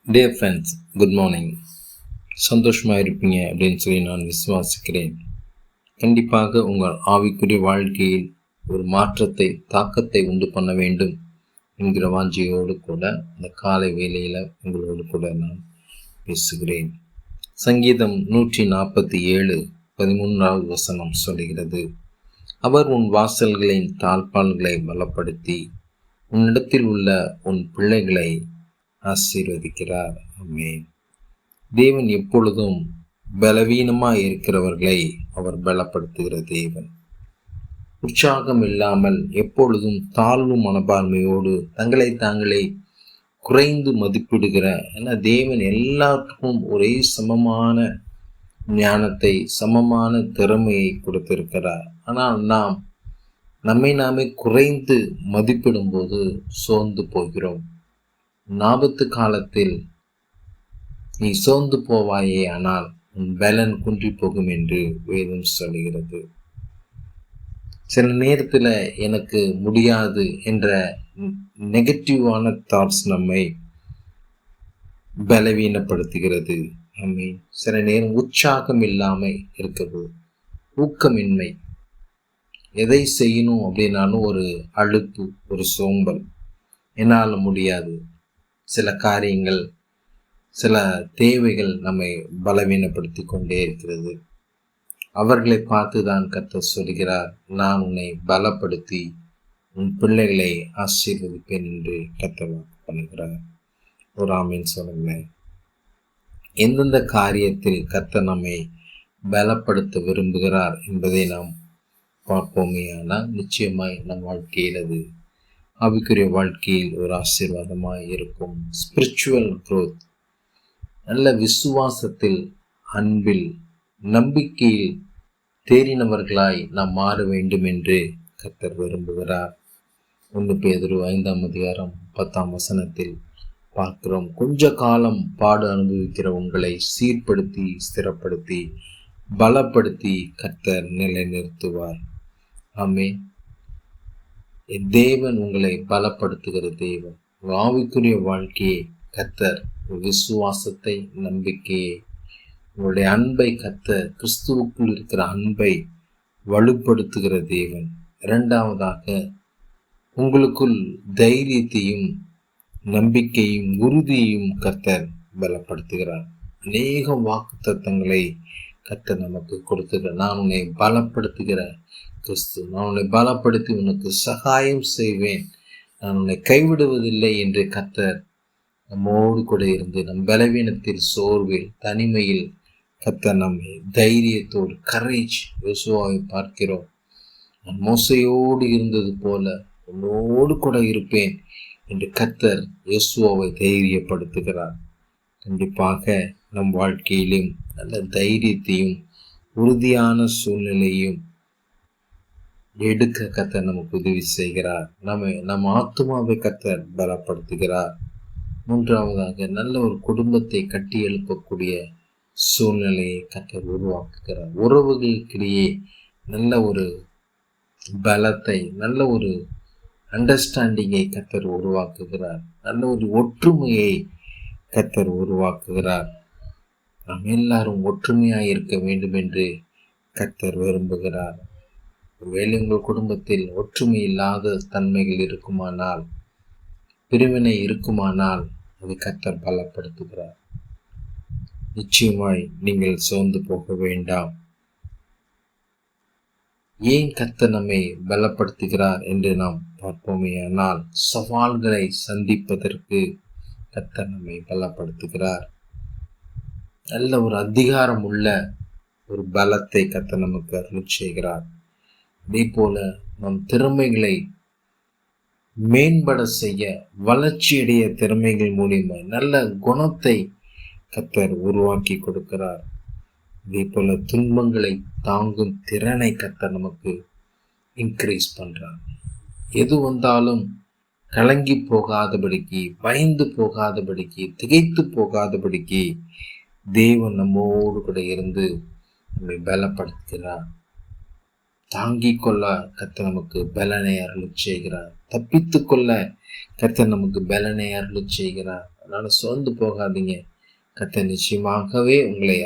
Dear friends, good morning. சந்தோஷமாக இருப்பீங்க அப்படின்னு சொல்லி நான் விசுவாசிக்கிறேன். கண்டிப்பாக உங்கள் ஆவிக்குரிய வாழ்க்கையில் ஒரு மாற்றத்தை, தாக்கத்தை உண்டு பண்ண வேண்டும் என்கிற வாஞ்சியோடு கூட இந்த காலை வேளையில் உங்களோடு கூட நான் பேசுகிறேன். சங்கீதம் 147:13 வசனம் சொல்லுகிறது, அவர் உன் வாசல்களின் தாழ்பால்களை பலப்படுத்தி உன்னிடத்தில் உள்ள உன் பிள்ளைகளை ஆசீர்வதிக்கிறார். ஆமென். தேவன் எப்பொழுதும் பலவீனமாய் இருக்கிறவர்களை அவர் பலப்படுத்துகிற தேவன். உற்சாகம் இல்லாமல் எப்பொழுதும் தாழ்வு மனப்பான்மையோடு தங்களை தாங்களே குறைந்து மதிப்பிடுகிற, ஏன்னா தேவன் எல்லாருக்கும் ஒரே சமமான ஞானத்தை, சமமான திறமையை கொடுத்திருக்கிறார். ஆனால் நாம் நம்மை நாமே குறைந்து மதிப்பிடும் போது சோர்ந்து போகிறோம். ஆபத்து காலத்தில் நீ சோர்ந்து போவாயே, ஆனால் உன் பலன் குன்றி போகும் என்று வேதம் சொல்கிறது. சில நேரத்தில் எனக்கு முடியாது என்ற நெகட்டிவான தாட்ஸ் நம்மை பலவீனப்படுத்துகிறது. சில நேரம் உற்சாகம் இல்லாமல் இருக்கிறது, ஊக்கமின்மை, எதை செய்யணும் அப்படின்னாலும் ஒரு அலுப்பு, ஒரு சோம்பல், என்னால் முடியாது. சில காரியங்கள், சில தேவைகள் நம்மை பலவீனப்படுத்தி கொண்டே இருக்கிறது. அவர்களை பார்த்து தான் கர்த்தர் சொல்கிறார், நான் உன்னை பலப்படுத்தி உன் பிள்ளைகளை ஆசீர்வதிப்பேன் என்று கர்த்தர் பண்ணுகிறார். ஒரு ஆமீன் சொல்லுங்களேன். எந்தெந்த காரியத்தில் கர்த்தர் நம்மை பலப்படுத்த விரும்புகிறார் என்பதை நாம் பார்ப்போமே. ஆனால் நிச்சயமாய் நம் வாழ்க்கையில் அது ஆவிக்குரிய வாழ்க்கையில் ஒரு ஆசீர்வாதமாக இருக்கும். ஸ்பிரிச்சுவல் க்ரோத், நல்ல விசுவாசத்தில், அன்பில், நம்பிக்கையில் தேறினவர்களாய் நாம் மாற வேண்டும் என்று கர்த்தர் விரும்புகிறார். 1 பேதுரு 5:10 பார்க்கிறோம், கொஞ்ச காலம் பாடு அனுபவிக்கிற உங்களை சீர்படுத்தி, ஸ்திரப்படுத்தி, பலப்படுத்தி கர்த்தர் நிலைநிறுத்துவார். ஆமென். தேவன் உங்களை பலப்படுத்துகிற தேவன். ஆவிக்குரிய வாழ்க்கையை கர்த்தர், விசுவாசத்தை, நம்பிக்கையை, உங்களுடைய அன்பை கர்த்தர், கிறிஸ்துவுக்குள் இருக்கிற அன்பை வலுப்படுத்துகிற தேவன். இரண்டாவதாக உங்களுக்குள் தைரியத்தையும் நம்பிக்கையும் உறுதியையும் கர்த்தர் பலப்படுத்துகிறார். அநேக வாக்குத்தத்தங்களை கர்த்தர் நமக்கு கொடுத்துகிறார். நான் உன்னை பலப்படுத்துகிற கிறிஸ்து, நான் உன்னை பலப்படுத்தி உனக்கு சகாயம் செய்வேன், நான் உன்னை கைவிடுவதில்லை என்று கர்த்தர் நம்மோடு கூட இருந்து நம் பலவீனத்தில், சோர்வில், தனிமையில் கர்த்தர் நம்மை தைரியத்தோடு, கரேஜ், யோசுவாவை பார்க்கிறோம், நான் மோசையோடு இருந்தது போல உன்னோடு கூட இருப்பேன் என்று கர்த்தர் யோசுவாவை தைரியப்படுத்துகிறார். கண்டிப்பாக நம் வாழ்க்கையிலும் நல்ல தைரியத்தையும் உறுதியான சூழ்நிலையும் எடுக்க கர்த்தர் நமக்கு உதவி செய்கிறார். நம் ஆத்துமாவை கர்த்தர் பலப்படுத்துகிறார். மூன்றாவதாக நல்ல ஒரு குடும்பத்தை கட்டி எழுப்பக்கூடிய சூழ்நிலையை கர்த்தர் உருவாக்குகிறார். உறவுகளுக்கிடையே நல்ல ஒரு பலத்தை, நல்ல ஒரு அண்டர்ஸ்டாண்டிங்கை கர்த்தர் உருவாக்குகிறார். நல்ல ஒரு ஒற்றுமையை கர்த்தர் உருவாக்குகிறார். நாம் எல்லாரும் ஒற்றுமையாக இருக்க வேண்டும் என்று கர்த்தர் விரும்புகிறார். ஒருவேளை உங்கள் குடும்பத்தில் ஒற்றுமை இல்லாத தன்மைகள் இருக்குமானால், பிரிவினை இருக்குமானால், அதை கர்த்தர் பலப்படுத்துகிறார். நிச்சயமாய் நீங்கள் சோர்ந்து போக வேண்டாம். ஏன் கர்த்தர் நம்மை பலப்படுத்துகிறார் என்று நாம் பார்ப்போமே. ஆனால் சவால்களை சந்திப்பதற்கு கர்த்தர் நம்மை பலப்படுத்துகிறார். நல்ல ஒரு அதிகாரம் உள்ள ஒரு பலத்தை கர்த்தர் நமக்கு அருள் செய்கிறார். அதே போல நம் திறமைகளை மேம்பட செய்ய, வளர்ச்சியடைய திறமைகள் மூலியமாய் நல்ல குணத்தை கர்த்தர் உருவாக்கி கொடுக்கிறார். அதே போல துன்பங்களை தாங்கும் திறனை கர்த்தர் நமக்கு இன்க்ரீஸ் பண்றார். எது வந்தாலும் கலங்கி போகாதபடிக்கு, பயந்து போகாதபடிக்கு, திகைத்து போகாதபடிக்கு தேவன் நம்மோடு கூட இருந்து நம்மை பலப்படுத்துகிறார். தாங்கிக் கொள்ள கர்த்தர் நமக்கு பலனை அருள் செய்கிறார். தப்பித்து கொள்ள கர்த்தர் நமக்கு பலனை அருள் செய்கிறார். அதனால சோர்ந்து போகாதீங்க. கர்த்தர் நிச்சயமாகவே உங்களை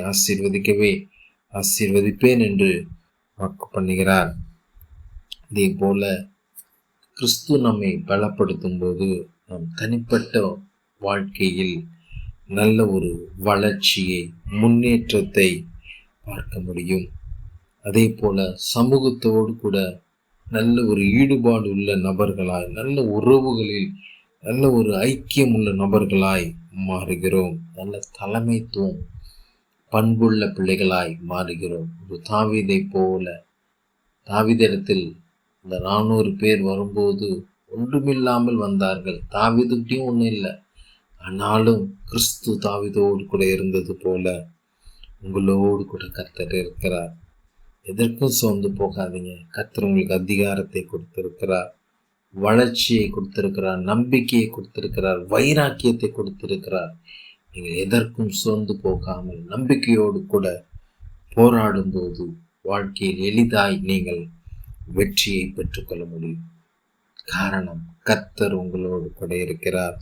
ஆசீர்வதிப்பேன் என்று வாக்கு பண்ணுகிறார். அதே போல கிறிஸ்து நம்மை பலப்படுத்தும் போது நம் தனிப்பட்ட வாழ்க்கையில் நல்ல ஒரு வளர்ச்சியை, முன்னேற்றத்தை பார்க்க முடியும். அதே போல சமூகத்தோடு கூட நல்ல ஒரு ஈடுபாடு உள்ள நபர்களாய், நல்ல உறவுகளில் நல்ல ஒரு ஐக்கியம் உள்ள நபர்களாய் மாறுகிறோம். நல்ல தலைமைத்துவம் பண்புள்ள பிள்ளைகளாய் மாறுகிறோம். ஒரு தாவீதை போல, தாவீதிடத்தில் இந்த 400 பேர் வரும்போது ஒன்றுமில்லாமல் வந்தார்கள். தாவீதுகிட்டையும் ஒன்றும் இல்லை. ஆனாலும் கிறிஸ்து தாவீதோடு கூட இருந்தது போல உங்களோடு கூட கர்த்தர் இருக்கிறார். எதற்கும் சோர்ந்து போகாதீங்க. கர்த்தர் உங்களுக்கு அதிகாரத்தை கொடுத்திருக்கிறார், வளர்ச்சியை கொடுத்திருக்கிறார், நம்பிக்கையை கொடுத்திருக்கிறார், வைராக்கியத்தை கொடுத்திருக்கிறார். நீங்கள் எதற்கும் சோர்ந்து போகாமல் நம்பிக்கையோடு கூட போராடும் போது வாழ்க்கையில் எளிதாய் நீங்கள் வெற்றியை பெற்றுக்கொள்ள முடியும். காரணம், கர்த்தர் உங்களோடு கூட இருக்கிறார்.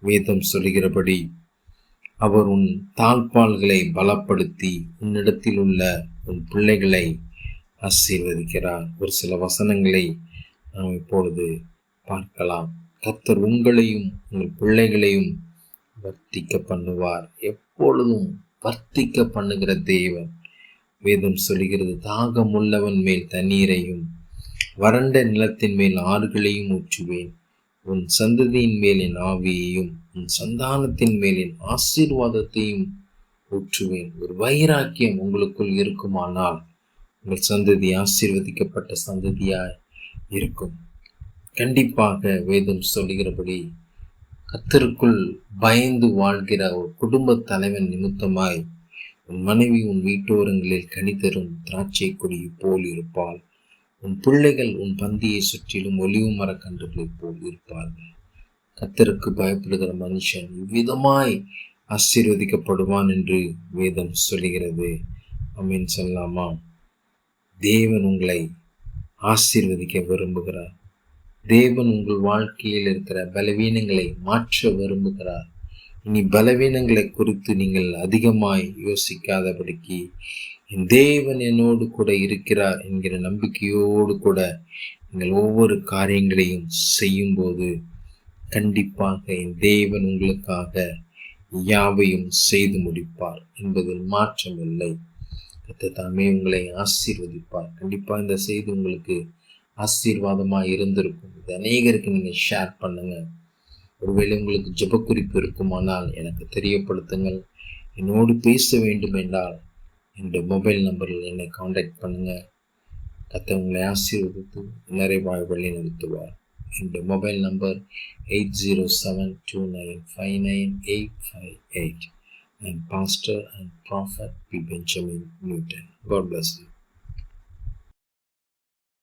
வேதம் சொல்கிறபடி அவர் உன் தாழ்பால்களை பலப்படுத்தி உன்னிடத்தில் உள்ள உன் பிள்ளைகளை ஆசீர்வதிக்கிறார். ஒரு சில வசனங்களை நாம் இப்பொழுது பார்க்கலாம். கர்த்தர் உங்களையும் உங்கள் பிள்ளைகளையும் வர்த்திக்க பண்ணுவார். எப்பொழுதும் வர்த்திக்க பண்ணுகிற தேவன். வேதம் சொல்கிறது, தாகம் உள்ளவன் மேல் தண்ணீரையும் வறண்ட நிலத்தின் மேல் ஆறுகளையும் ஊற்றுவேன். உன் சந்ததியின் மேல் என் ஆவியையும் உன் சந்தானத்தின் மேல் என் ஆசீர்வாதத்தையும் ஊற்றுவேன். ஒரு வைராக்கியம் உங்களுக்குள் இருக்குமானால் உங்கள் சந்ததி ஆசீர்வதிக்கப்பட்ட சந்ததியாய் இருக்கும். கண்டிப்பாக வேதம் சொல்கிறபடி கர்த்தருக்குள் பயந்து வாழ்கிற ஒரு குடும்ப தலைவன் நிமித்தமாய் உன் மனைவி உன் வீட்டோரங்களில் கனிதரும் திராட்சை கொடி போல் இருப்பாள். உன் பிள்ளைகள் உன் பந்தியை சுற்றிலும் ஒலிவு மரக்கன்றுகளைப் போல் இருப்பார்கள். கர்த்தருக்கு பயப்படுகிற மனுஷன் இவ்விதமாய் ஆசீர்வதிக்கப்படுவான் என்று வேதம் சொல்கிறது. ஆமென் சொல்லலாமா? தேவன் உங்களை ஆசீர்வதிக்க விரும்புகிறார். தேவன் உங்கள் வாழ்க்கையில் இருக்கிற பலவீனங்களை மாற்ற விரும்புகிறார். இனி பலவீனங்களை குறித்து நீங்கள் அதிகமாய் யோசிக்காதபடிக்கு என் தேவன் என்னோடு கூட இருக்கிறார் என்கிற நம்பிக்கையோடு கூட நீங்கள் ஒவ்வொரு காரியங்களையும் செய்யும்போது கண்டிப்பாக என் தேவன் உங்களுக்காக யாவையும் செய்து முடிப்பார் என்பதில் மாற்றம் இல்லை. கர்த்தர் தாமே உங்களை ஆசீர்வதிப்பார். கண்டிப்பாக இந்த செய்தி உங்களுக்கு ஆசீர்வாதமாக இருந்திருக்கும். இது அநேகருக்கு நீங்கள் ஷேர் பண்ணுங்க. ஒருவேளை உங்களுக்கு ஜெப குறிப்பு இருக்குமானால் எனக்கு தெரியப்படுத்துங்கள். என்னோடு பேச வேண்டும் என்றால் என்னுடைய மொபைல் நம்பரில் என்னை காண்டாக்ட் பண்ணுங்கள். கர்த்தர் உங்களை ஆசீர்வதித்து நிறைவாய் வழி நடத்துவார். என்னுடைய mobile number 8072959858. I am Pastor and Prophet P. Benjamin Newton. God bless you.